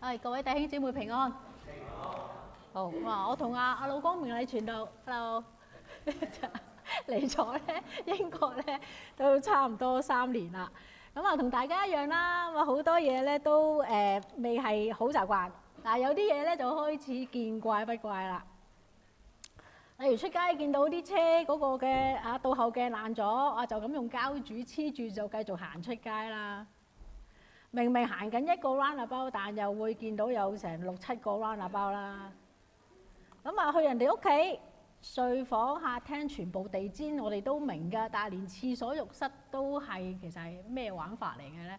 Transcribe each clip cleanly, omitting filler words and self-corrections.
各位弟兄姊妹平安。好，我同阿老光明禮傳道 ，hello， 嚟咗咧英國咧都差唔多3年啦。咁啊，同大家一樣啦，咁好多嘢咧都未係好習慣，但係有啲嘢咧就開始見怪不怪啦。例如出街見到啲車嗰個嘅倒後鏡爛咗，就咁用膠紙黐住就繼續行出街啦。明明行緊一個 roundabout， 但又會見到有成6、7個 roundabout 啦。咁啊，去人哋屋企睡房客廳全部地氈，我哋都明㗎，但係連廁所浴室都係其實係咩玩法嚟嘅呢？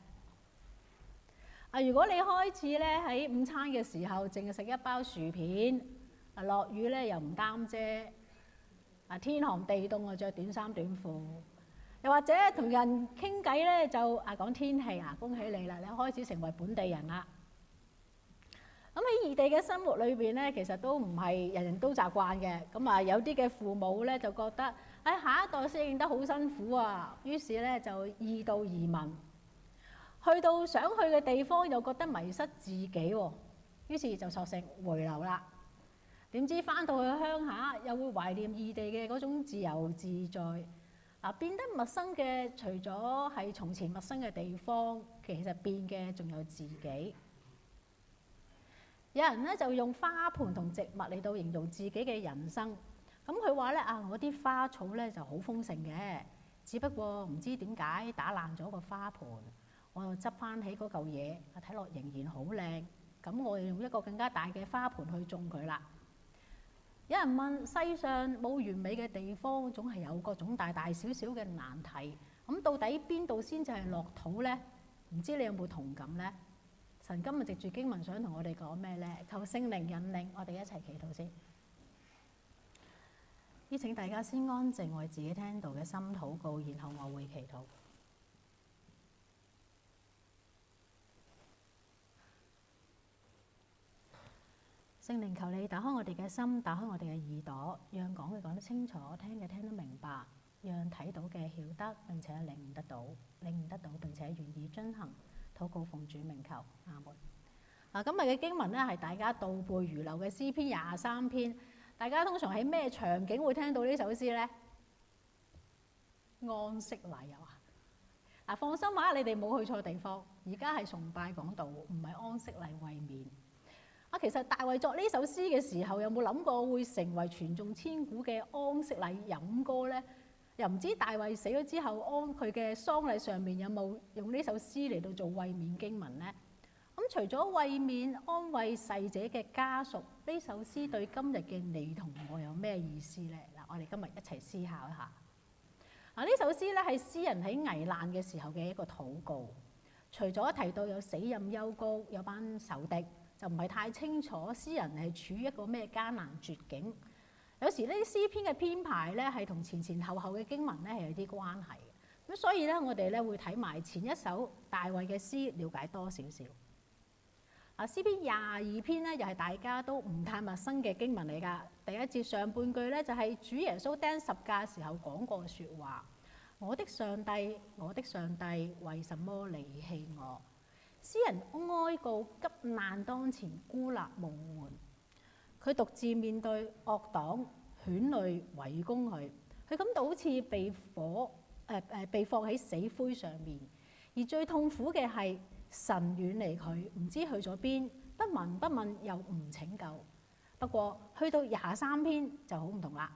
如果你開始咧喺午餐嘅時候淨係食一包薯片，落雨咧又唔擔遮，天寒地凍着短衫短褲。又或者同人傾偈咧，就講天氣恭喜你啦，你開始成為本地人啦。咁喺異地嘅生活裏邊咧，其實都唔係人人都習慣嘅。咁有啲嘅父母咧就覺得，下一代適應得好辛苦啊，於是咧就2度移民，去到想去嘅地方又覺得迷失自己喎，於是就索性回流啦。點知翻到去鄉下又會懷念異地嘅嗰種自由自在。變得陌生嘅，除咗係從前陌生嘅地方，其實變嘅仲有自己。有人咧就用花盆同植物嚟到形容自己嘅人生。咁佢話咧我啲花草咧就好豐盛嘅，只不過唔知點解打爛咗個花盆，我又執翻起嗰嚿嘢，睇落仍然好靚。咁我用一個更加大嘅花盆去種佢啦。有人問：世上冇完美嘅地方，總係有各種大大小小嘅難題。咁到底邊度先至係樂土呢？唔知你有冇同感呢？神今日藉住經文想同我哋講咩呢？求聖靈引領，我哋一齊祈禱先。邀請大家先安靜，為自己聽到嘅心禱告，然後我會祈禱。聖靈，求你打開我哋嘅心，打開我哋嘅耳朵，讓講嘅講得清楚，聽嘅聽得明白，讓睇到嘅曉得，並且領悟得到，並且願意遵行。禱告奉主名求，阿門。今日嘅經文咧係大家倒背如流嘅詩篇23篇。大家通常喺咩場景會聽到呢首詩呢？安息禮啊！放心話，你哋冇去錯地方。而家係崇拜講道，唔係安息禮慰勉。其實大衛作呢首詩嘅時候，有冇諗過會成為傳頌千古嘅安息禮飲歌呢？又唔知大衛死咗之後，佢嘅喪禮上面有冇用呢首詩嚟到做慰勉經文呢？咁除咗慰勉安慰逝者嘅家屬，呢首詩對今日嘅你同我有咩意思呢？我哋今日一齊思考一下。呢首詩咧係詩人喺危難嘅時候嘅一個禱告。除咗提到有死蔭幽谷，有班仇敵，就唔係太清楚詩人係處於一個咩艱難絕境。有時呢啲詩篇嘅編排咧係同前前後後嘅經文咧係有啲關係嘅。咁所以咧我哋咧會睇埋前一首大衛嘅詩，了解多少少。詩篇22篇咧又係大家都唔太陌生嘅經文嚟㗎。第一節上半句咧就係主耶穌釘十架時候講過嘅説話：我的上帝，我的上帝，為什麼離棄我？詩人哀告急難當前，孤立無援。佢獨自面對惡黨犬類圍攻佢，佢感到好似被放喺死灰上面。而最痛苦嘅係神遠離佢，唔知去咗邊，不聞不問又唔拯救。不過去到23篇就好唔同啦。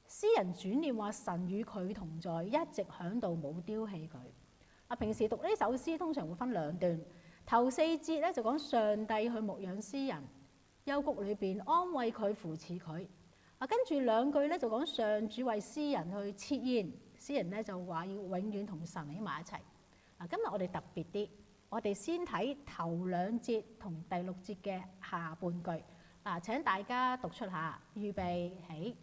詩人轉念話神與佢同在，一直響度冇丟棄佢。平時讀呢首詩通常會分2段，頭4節咧就講上帝去牧養詩人，幽谷裏邊安慰佢扶持佢。跟住2句咧就講上主為詩人去設宴，詩人咧就話要永遠同神喺埋一齊。今日我哋特別啲，我哋先睇頭2節同第6節嘅下半句。請大家讀出下，預備起。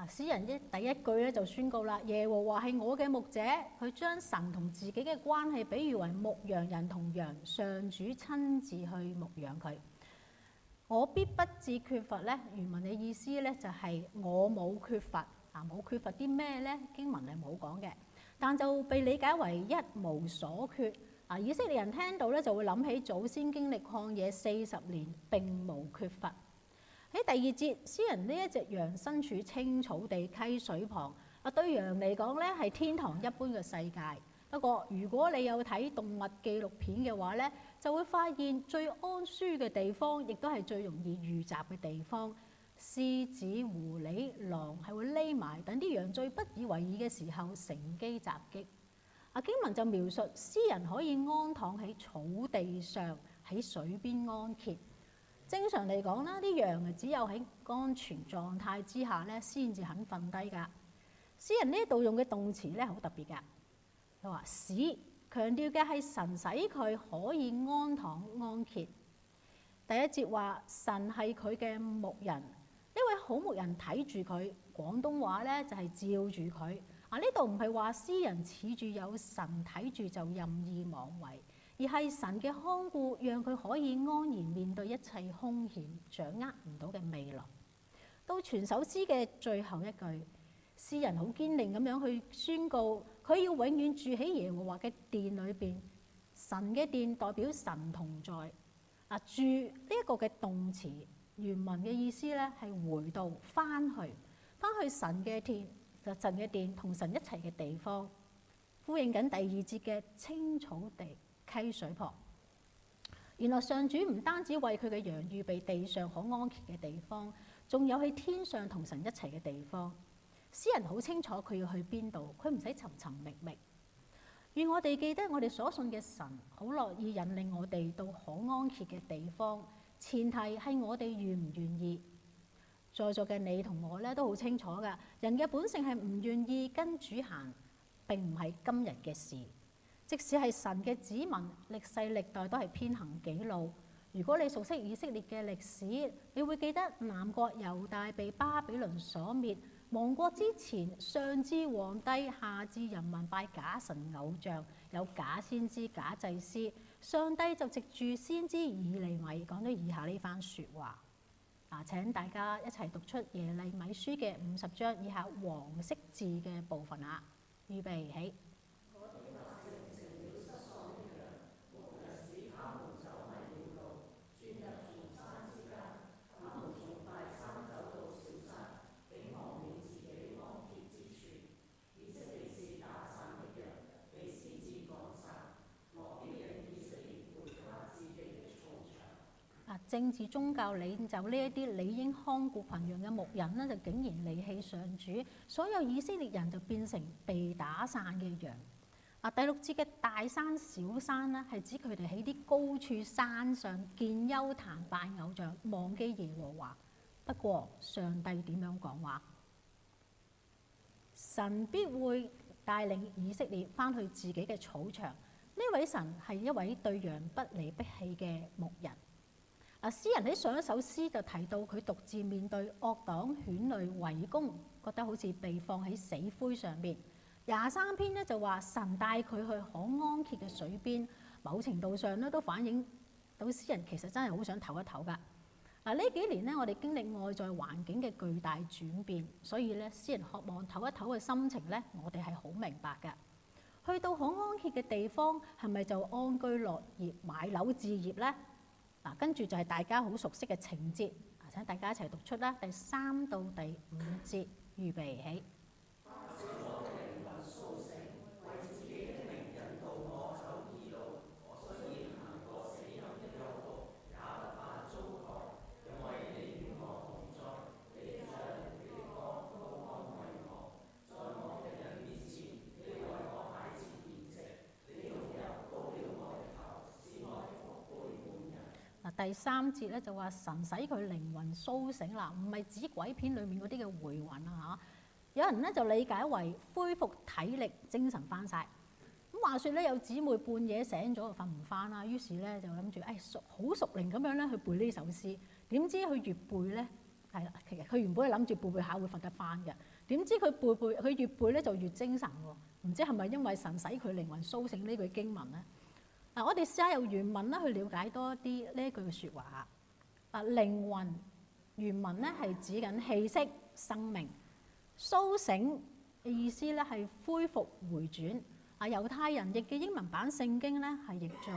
詩人第一句咧就宣告啦：耶和華係我嘅牧者，佢將神同自己嘅關係比喻為牧羊人同羊，上主親自去牧養佢。我必不致缺乏咧，原文嘅意思咧就係我冇缺乏啊，冇缺乏啲咩咧？經文係冇講嘅，但就被理解為一無所缺啊。以色列人聽到咧就會諗起祖先經歷曠野40年並無缺乏。喺第二節，詩人呢一隻羊身處青草地溪水旁啊，對羊嚟講咧係天堂一般嘅世界。不過，如果你有睇動物紀錄片嘅話咧，就會發現最安舒嘅地方，亦都係最容易遇襲嘅地方。獅子、狐狸、狼係會匿埋，等啲羊最不以為意嘅時候乘機襲擊。經文就描述詩人可以安躺喺草地上，喺水邊安歇。正常嚟講啦，啲羊係只有喺安全狀態之下咧，先至肯瞓低㗎。詩人呢度用嘅動詞咧好特別㗎。佢話使，強調嘅係神使佢可以安躺安歇。第一節話神係佢嘅牧人，呢位好牧人睇住佢。廣東話咧就係照住佢。呢度唔係話詩人恃住有神睇住就任意妄為，而係神嘅看顧讓佢可以安然面對一切兇險，掌握唔到嘅未來。到全首詩嘅最後一句，詩人好堅定咁樣去宣告，佢要永遠住喺耶和華嘅殿裏邊。神嘅殿代表神同在。住呢一個嘅動詞原文嘅意思咧係回到翻去神嘅殿，就神嘅殿同神一齊嘅地方，呼應緊第二節嘅青草地溪水旁。原來上主唔單止為佢嘅羊預備地上可安歇嘅地方，仲有喺天上同神一齊嘅地方。詩人好清楚佢要去邊度，佢唔使尋尋覓覓。願我哋記得我哋所信嘅神好樂意引領我哋到可安歇嘅地方，前提係我哋願唔願意。在座嘅你同我咧都好清楚㗎，人嘅本性係唔願意跟主行，並唔係今日嘅事。即使係神嘅子民，歷世歷代都係偏行己路。如果你熟悉以色列嘅歷史，你會記得南國猶大被巴比倫所滅，亡國之前，上至皇帝，下至人民拜假神偶像，有假先知、假祭司，上帝就藉住先知以利米講咗以下呢番説話。請大家一齊讀出耶利米書嘅50章以下黃色字嘅部分啊！預備起。政治宗教領袖呢一啲理應看顧群羊嘅牧人呢，就竟然離棄上主，所有以色列人就變成被打散嘅羊。第6節嘅大山小山呢，係指佢哋喺啲高處山上建丘壇拜偶像，忘記耶和華。不過上帝點樣講話？神必會帶領以色列翻去自己嘅草場。呢位神係一位對羊不離不棄嘅牧人。詩人喺上一首詩就提到佢獨自面對惡黨犬類圍攻，覺得好似被放喺死灰上面。23篇咧就話神帶佢去可安歇嘅水邊，某程度上咧都反映到詩人其實真係好想唞一唞㗎。呢幾年咧我哋經歷外在環境嘅巨大轉變，所以咧詩人渴望唞一唞嘅心情咧，我哋係好明白㗎。去到可安歇嘅地方，係咪就安居樂業、買樓置業呢？跟住就係大家好熟悉嘅情節，請大家一齊讀出啦。第3到第5節，預備起。第3節咧就話神使佢靈魂甦醒啦，唔係指鬼片裡面嗰啲嘅回魂啊嚇。有人咧就理解為恢復體力、精神翻晒。咁話説咧，有姊妹半夜醒咗就瞓唔翻啦，於是咧就諗住好熟靈咁樣咧去背呢首詩。點知佢越背咧係啦，其實佢原本係諗住背下會瞓得翻嘅，點知佢越背咧就越精神喎。唔知係咪因為神使佢靈魂甦醒呢句經文咧？我哋試下由原文啦去了解多啲呢句説話。靈魂原文咧係指緊氣息、生命。甦醒嘅意思咧係恢復回轉。猶太人譯嘅英文版聖經咧係譯做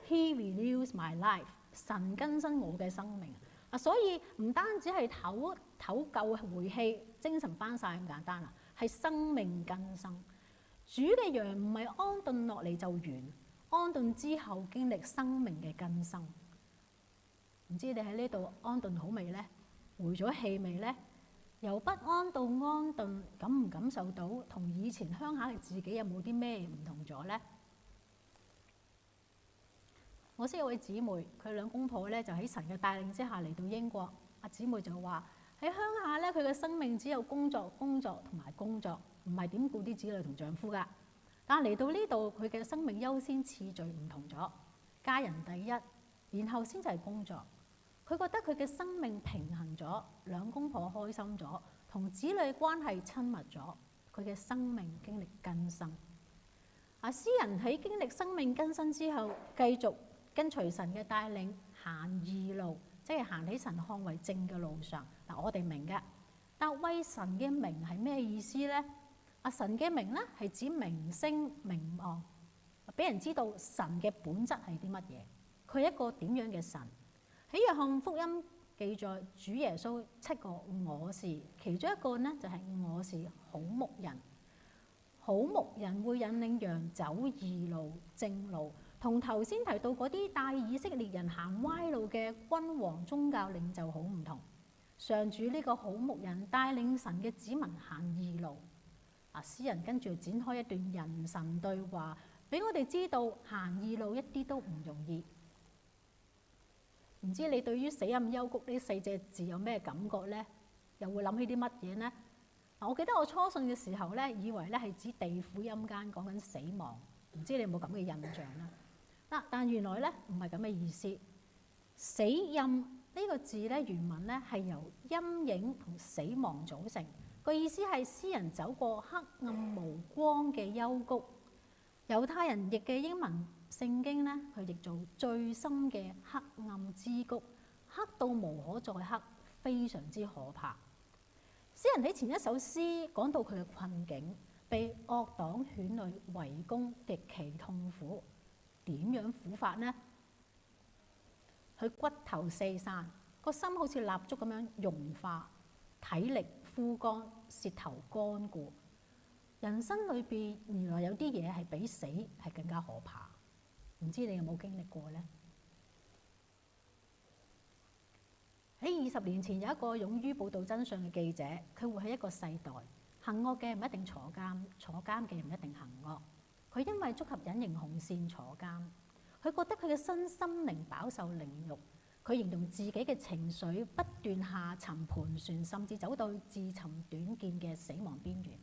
He renews my life， 神更新我嘅生命。所以唔單止係唞夠回氣、精神翻晒咁簡單啦，係生命更新。主嘅羊唔係安頓落嚟就完，安頓之後經歷生命嘅更新。唔知你喺呢度安頓好未呢？回咗氣未呢？由不安到安頓，感唔感受到同以前鄉下嘅自己有冇啲咩唔同咗呢？我識一位姊妹，佢兩公婆咧就喺神嘅帶領之下嚟到英國。阿姊妹就話喺鄉下咧，佢嘅生命只有工作、工作同埋工作，唔係點顧啲子女同丈夫噶。但係嚟到呢度，佢嘅生命優先次序唔同咗，家人第一，然後先至係工作。佢覺得佢嘅生命平衡咗，兩公婆開心咗，同子女關係親密咗，佢嘅生命經歷更新。詩人喺經歷生命更新之後，繼續跟隨神嘅帶領行義路，即係行喺神看為正嘅路上。我哋明嘅，但為神嘅名係咩意思呢？神嘅名咧係指名聲名望，俾人知道神嘅本質係啲乜嘢，佢係一個點樣嘅神。喺約翰福音記載主耶穌7個我是，其中一個呢就係我是好牧人。好牧人會引領羊走義路正路，同頭先提到嗰啲帶以色列人行歪路嘅君王宗教領袖好唔同。上主呢個好牧人帶領神嘅子民行義路。詩人跟住展開一段人神對話，俾我哋知道行義路一啲都唔容易。唔知你對於死蔭幽谷呢4隻字有咩感覺呢？又會諗起啲乜嘢呢？我記得我初信嘅時候咧，以為咧係指地府陰間講緊死亡，唔知你有冇咁嘅印象啦？但原來咧唔係咁嘅意思。死蔭呢個字咧原文咧係由陰影同死亡組成，個意思係詩人走過黑暗無光嘅幽谷。猶太人譯嘅英文聖經咧，佢譯做最深嘅黑暗之谷，黑到無可再黑，非常之可怕。詩人喺前一首詩講到佢嘅困境，被惡黨犬類圍攻，極其痛苦。點樣苦法呢？佢骨頭四散，個心好似蠟燭咁樣融化，體力枯乾，舌頭乾固。人生裏邊原來有啲嘢係比死係更加可怕。唔知你有冇經歷過呢？喺20年前有一個勇於報導真相嘅記者，佢活喺一個世代，行惡嘅唔一定坐監，坐監嘅唔一定行惡。佢因為觸及隱形紅線坐監，佢覺得佢嘅身心靈飽受凌辱。佢形容自己嘅情緒不斷下沉盤旋，甚至走到自尋短見嘅死亡邊緣。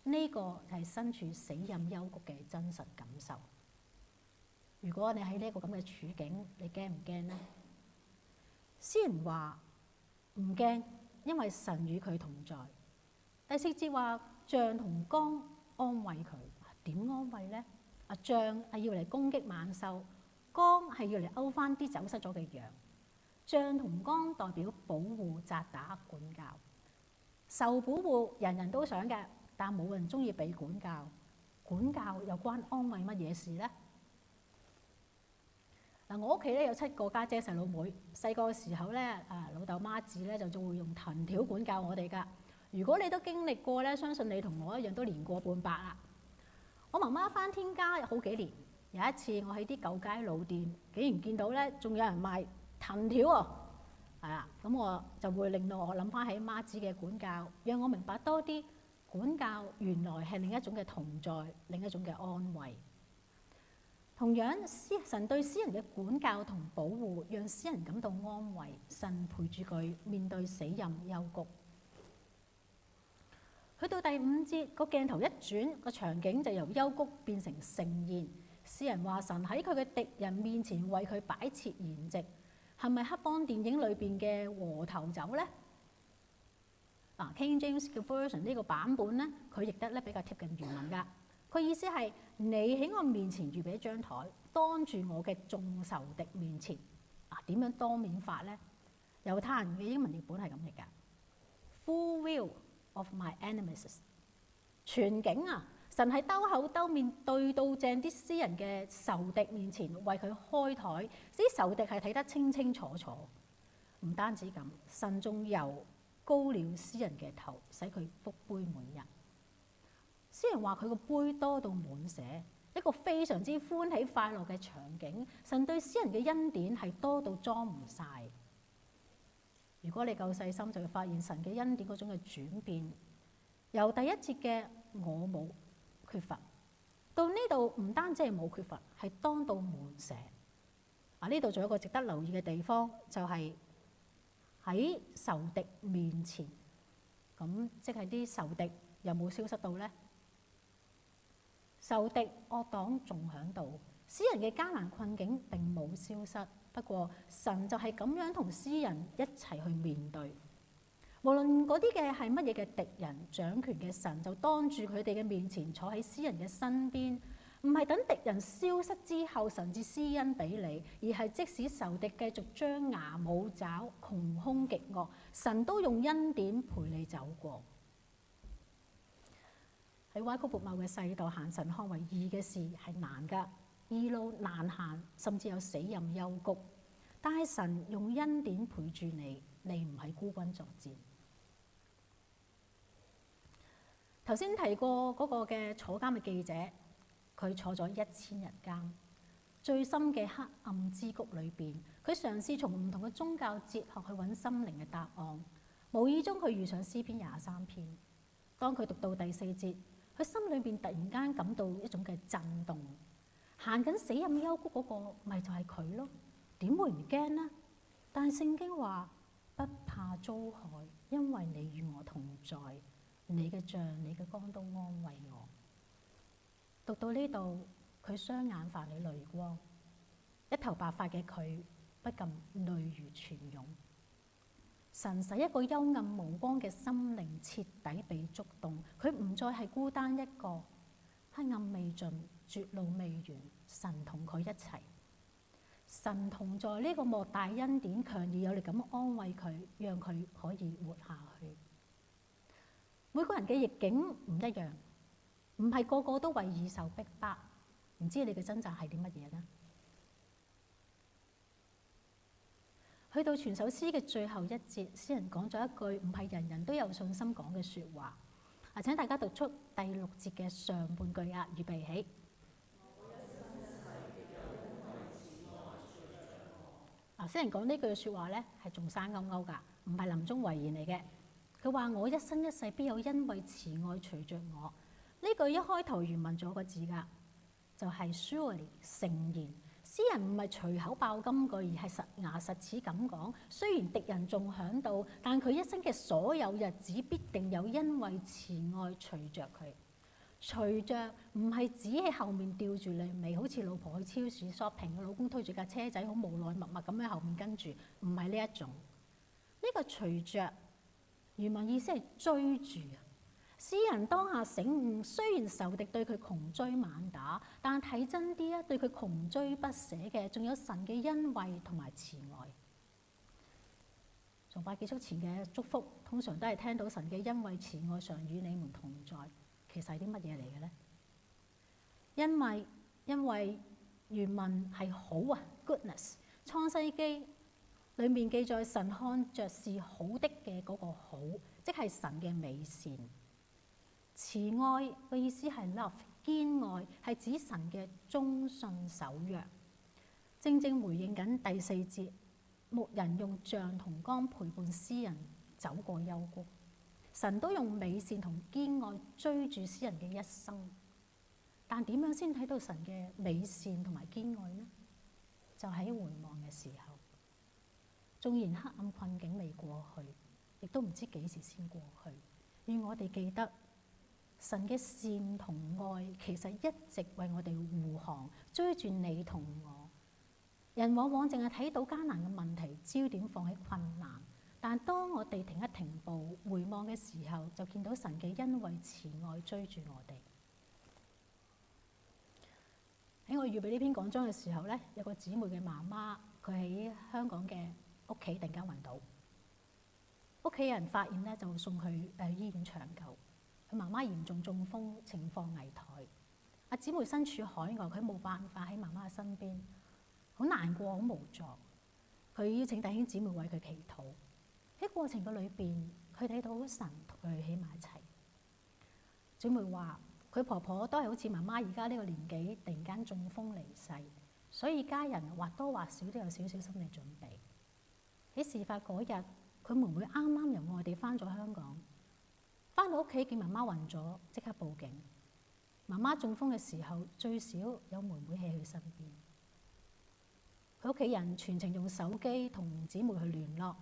呢個係身處死蔭幽谷嘅真實感受。如果你喺呢一個咁嘅處境，你驚唔驚呢？詩人話唔驚，因為神與佢同在。第4節話杖同竿安慰佢，點安慰呢？杖係要嚟攻擊猛獸，竿係要嚟勾翻啲走失咗嘅羊。杖同竿代表保護、責打、管教。受保護人人都想嘅，但冇人中意被管教。管教又關安慰乜嘢事呢？我屋企咧有7個家姐細佬妹，細個嘅時候咧，老豆媽子咧就會用藤條管教我哋噶。如果你都經歷過咧，相信你同我一樣都年過半百啦。我媽媽返天家好幾年，有一次我喺啲舊街老店，竟然見到咧仲有人賣藤條喎，係啦，咁我就會令到我諗翻起媽子嘅管教，讓我明白多啲管教原來係另一種嘅同在，另一種嘅安慰。同樣，神對詩人嘅管教同保護，讓詩人感到安慰。神陪住佢面對死蔭幽谷。去到第5節，個鏡頭一轉，個場景就由幽谷變成盛宴。詩人話神喺佢嘅敵人面前為佢擺設筵席，係咪黑幫電影裏邊嘅和頭酒呢？King James 嘅 version 呢個版本咧，佢譯得咧比較貼近原文㗎。佢意思係你喺我面前預備一張台，當住我嘅眾仇敵面前。點樣當面法呢？猶太人嘅英文譯本係咁譯㗎 ：Full view of my enemies。全景啊！神係兜口兜面對到正啲詩人嘅仇敵面前，為佢開台，啲仇敵係睇得清清楚楚。唔單止咁，神仲油膏了詩人嘅頭，使佢福杯滿溢。詩人話佢個杯多到滿瀉，一個非常之歡喜快樂嘅場景。神對詩人嘅恩典係多到裝唔晒。如果你夠細心，就會發現神嘅恩典嗰種嘅轉變，由第一節嘅我冇缺乏，到呢度唔單止係冇缺乏，係當到滿瀉。呢度仲有一個值得留意嘅地方，就係喺仇敵面前，咁即係啲仇敵有冇消失到呢？仇敵惡黨仲喺度，詩人嘅艱難困境並冇消失，不過神就係咁樣同詩人一齊去面對。無論嗰啲嘅係乜嘢嘅敵人，掌權嘅神就當住佢哋嘅面前坐喺詩人嘅身邊，唔係等敵人消失之後神至施恩俾你，而係即使仇敵繼續張牙舞爪、窮兇極惡，神都用恩典陪你走過。喺歪曲悖謬嘅世代，行神看為義嘅事係難㗎，義路難行，甚至有死蔭幽谷。但係神用恩典陪住你，你唔係孤軍作戰。頭先提過嗰個嘅坐監嘅記者，佢坐咗1000日監，最深嘅黑暗之谷裏邊，佢嘗試從唔同嘅宗教哲學去揾心靈嘅答案。無意中佢遇上詩篇23篇，當佢讀到第4節，佢心裏邊突然間感到一種嘅震動。行緊死蔭幽谷嗰個，咪就係佢咯？點會唔驚呢？但係聖經話不怕遭害，因為你與我同在。你嘅杖、你嘅竿都安慰我。讀到呢度，佢雙眼泛起淚光，一頭白髮嘅佢不禁淚如泉湧。神使一個幽暗無光嘅心靈徹底被觸動，佢唔再係孤單一個，黑暗未盡，絕路未完，神同佢一齊。神同在呢個莫大恩典，強而有力咁安慰佢，讓佢可以活下去。每個人嘅逆境唔一樣，唔係個個都為義受逼迫。唔知你嘅掙扎係啲乜嘢呢？去到全首詩嘅最後一節，詩人講咗一句唔係人人都有信心講嘅説話。請大家讀出第6節嘅上半句啊，預備起。詩人講呢句説話咧，係仲生勾勾㗎，唔係臨終遺言嚟嘅。佢話：我一生一世必有恩惠慈愛隨着我。呢句一開頭原文仲有個字㗎，就係 surely 誠然。詩人唔係隨口爆金句，而係實牙實齒咁講。雖然敵人仲響度，但佢一生嘅所有日子必定有恩惠慈愛隨着佢。隨着唔係指喺後面吊住你尾，好似老婆去超市 shopping， 老公推住架車仔好無奈默默咁喺後面跟住，唔係呢一種。呢個隨着原文意思係追住啊！詩人當下醒悟，雖然仇敵對佢窮追猛打，但睇真啲啊，對佢窮追不捨嘅，仲有神嘅恩惠同埋慈愛。崇拜結束前嘅祝福，通常都係聽到神嘅恩惠慈愛常與你們同在。其實係啲乜嘢嚟嘅呢？因為原文係好啊 ，goodness。創世記裏面記載神看着是好的嘅嗰個好，即係神嘅美善。慈愛嘅意思係 love， 堅愛係指神嘅忠信守約。正正回應緊第4節，牧人用杖同竿陪伴詩人走過幽谷。神都用美善同堅愛追住詩人嘅一生。但點樣先睇到神嘅美善同埋堅愛呢？就喺回望嘅時候，縱然黑暗困境未過去，亦都唔知幾時先過去。願我哋記得神嘅善同愛其實一直為我哋護航，追住你同我。人往往淨係睇到艱難嘅問題，焦點放喺困難。但當我哋停一停步，回望嘅時候，就見到神嘅恩惠慈愛追住我哋。喺我預備呢篇講章嘅時候呢，有個姊妹嘅媽媽，佢喺香港嘅屋企突然間暈倒，屋企人發現咧，就送去醫院搶救。佢媽媽嚴重中風，情況危殆。阿姊妹身處海外，佢冇辦法喺媽媽嘅身邊，好難過，好無助。佢邀請弟兄姊妹為佢祈禱。喺過程嘅裏邊，佢睇到神同佢喺埋一齊。姊妹話：佢婆婆都係好似媽媽而家呢個年紀，突然間中風離世，所以家人或多或少都有少少心理準備。喺事發嗰日，佢妹妹啱啱由外地翻咗香港，翻到屋企見媽媽暈咗，即刻報警。媽媽中風嘅時候，最少有妹妹喺佢身邊。佢屋企人全程用手機同姊妹去聯絡，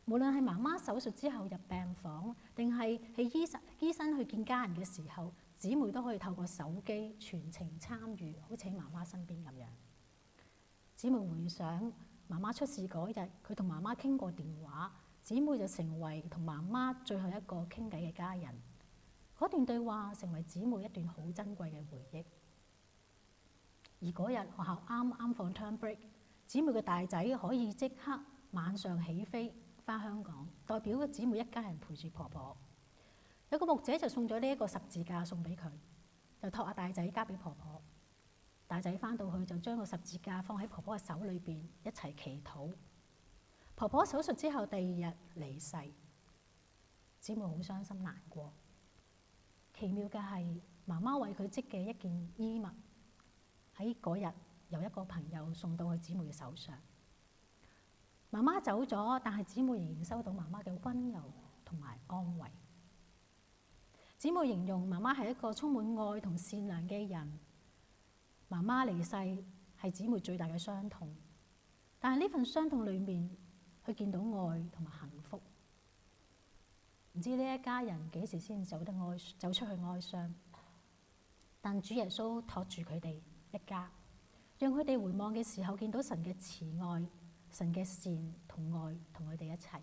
無論係媽媽手術之後入病房，定係喺醫生去見家人嘅時候，姊妹都可以透過手機全程參與，好似喺媽媽身邊咁樣。姊妹回想媽媽出事嗰日，佢同媽媽傾過電話，姊妹就成為同媽媽最後一個傾偈嘅家人。嗰段對話成為姊妹一段好珍貴嘅回憶。而嗰日學校啱啱放 term break， 姊妹嘅大仔可以即刻晚上起飛返香港，代表咗姊妹一家人陪住婆婆。有個牧者就送咗呢一個十字架送俾佢，就託阿大仔交俾婆婆。大仔返到去就將個十字架放喺婆婆嘅手裏邊，一齊祈禱。婆婆手術之後第二日離世，姊妹好傷心難過。奇妙嘅係，媽媽為佢織嘅一件衣物喺嗰日由一個朋友送到去姊妹嘅手上。媽媽走咗，但係姊妹仍然收到媽媽嘅溫柔同埋安慰。姊妹形容媽媽係一個充滿愛同善良嘅人。媽媽離世係姊妹最大嘅傷痛，但係呢份傷痛裏面，佢見到愛同埋幸福。唔知呢一家人幾時先走出去哀傷，但主耶穌托住佢哋一家，讓佢哋回望嘅時候見到神嘅慈愛、神嘅善同愛同佢哋一齊。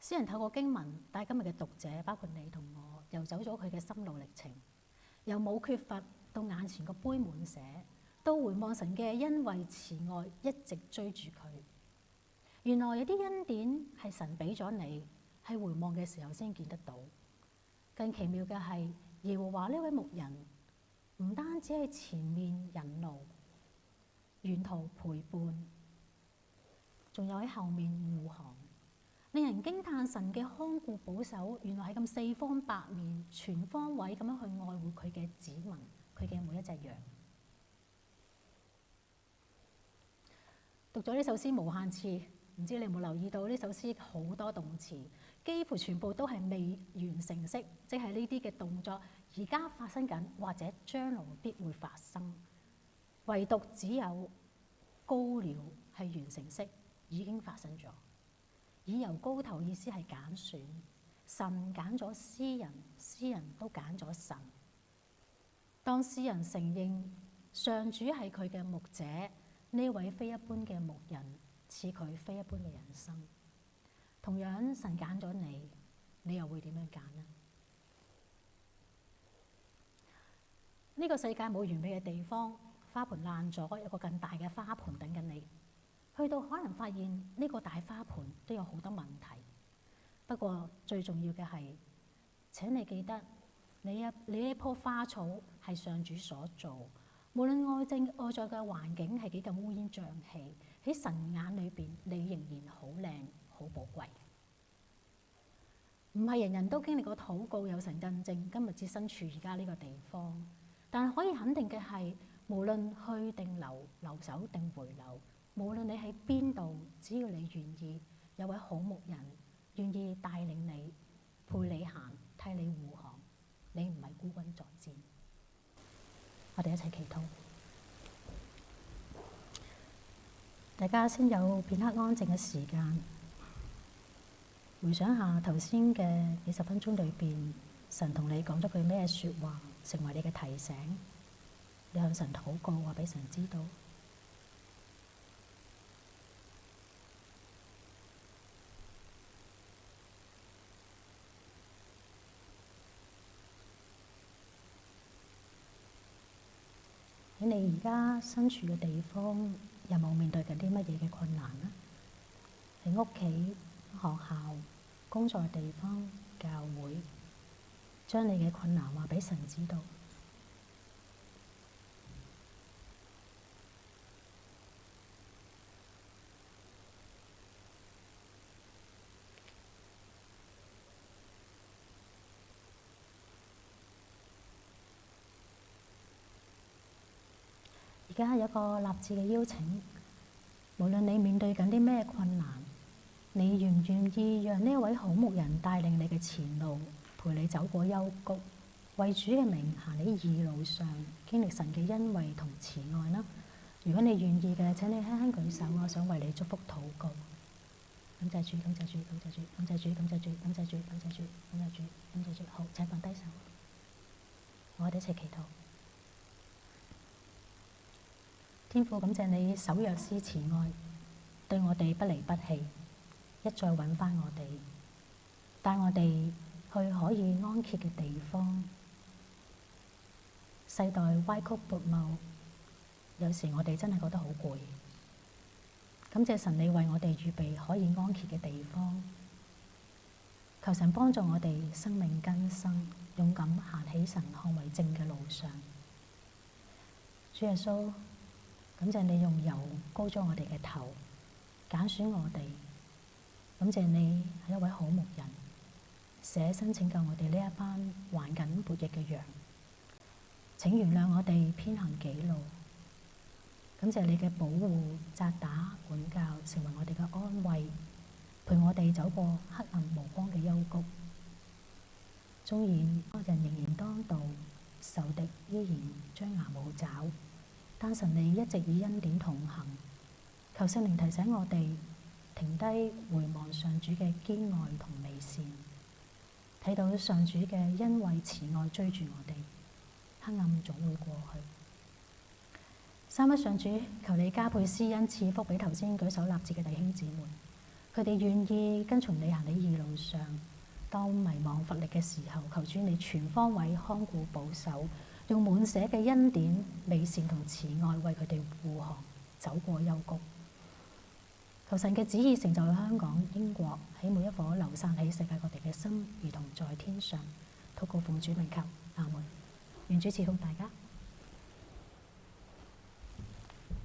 詩人透過經文帶今日嘅讀者，包括你同我，遊走咗佢嘅心路歷程，由冇缺乏到眼前個杯滿瀉，到回望神嘅恩惠慈愛一直追住佢。原來有啲恩典係神俾咗你，係回望嘅時候先見得到。更奇妙嘅係，耶和華呢位牧人唔單止喺前面引路、沿途陪伴，仲有喺後面護航，令人驚嘆神嘅看顧保守，原來係咁四方八面、全方位咁樣去愛護佢嘅子民，佢嘅每一隻羊。讀咗呢首詩無限次。唔知你有冇留意到呢首詩好多動詞，幾乎全部都係未完成式，即係呢啲嘅動作而家發生緊，或者將來必會發生。唯獨只有高了係完成式，已經發生咗。以由高頭意思係揀選，神揀咗詩人，詩人都揀咗神。當詩人承認上主係佢嘅牧者，呢位非一般嘅牧人，賜佢非一般嘅人生。同樣，神揀咗你，你又會點樣揀呢？呢個世界冇完美嘅地方，花盆爛咗，有個更大嘅花盆等緊你。去到可能發現呢個大花盆都有好多問題。不過最重要嘅係，請你記得，你呢棵花草係上主所造，無論外在嘅環境係幾咁烏煙瘴氣，喺神眼裏邊，你仍然好靚、好寶貴。唔係人人都經歷過禱告有神印證，今日至身處而家呢個地方。但係可以肯定嘅係，無論去定留、留守定回流，無論你喺邊度，只要你願意，有位好牧人願意帶領你、陪你行、替你護航，你唔係孤軍作戰。我哋一齊祈禱。大家先有片刻安靜嘅時間，回想下頭先嘅幾十分鐘裏邊，神同你講咗句咩説話，成為你嘅提醒。你向神禱告，話俾神知道。喺你而家身處嘅地方，有冇面對緊啲乜嘢嘅困難呢？你屋企、學校、工作地方、教會，將你嘅困難話俾神知道。而家有一個立志嘅邀請，無論你面對緊啲咩困難，你願唔願意讓呢一位好牧人帶領你嘅前路，陪你走過幽谷，為主嘅名行喺義路上，經歷神嘅恩惠同慈愛呢？如果你願意嘅，請你輕輕舉手，我想為你祝福禱告。感謝主，感謝主，感謝主，感謝主，感謝主，感謝主，感謝主，感謝主，感謝主。好，請放低手，我哋一齊祈禱。天父，感謝你守約施慈愛，對我哋不離不棄，一再揾返我哋，帶我哋去可以安歇嘅地方。世代歪曲悖謬，有時我哋真係覺得好攰。感謝神，你為我哋預備可以安歇嘅地方。求神幫助我哋生命更新，勇敢行起神看為正嘅路上。主耶穌，感謝你用油膏咗我哋嘅頭，揀選我哋。感謝你係一位好牧人，捨身拯救我哋呢一班還緊悖逆嘅羊。請原諒我哋偏行己路。感謝你嘅保護、責打、管教，成為我哋嘅安慰，陪我哋走過黑暗無光嘅幽谷。縱然惡人仍然當道，仇敵依然張牙舞爪，但神你一直以恩典同行。求聖靈提醒我哋停低回望上主嘅堅愛同美善，睇到上主嘅恩惠慈愛追住我哋，黑暗總會過去。三一上主，求你加倍施恩賜福俾頭先舉手立志嘅弟兄姊妹，佢哋願意跟從你行喺義路上。當迷茫乏力嘅時候，求主你全方位看顧保守，用滿瀉嘅恩典、美善同慈愛為佢哋護航，走過幽谷。求神嘅旨意成就喺香港、英國，喺每一顆流散喺世界各地嘅心，如同在天上。禱告奉主名求，阿門。願主賜福大家。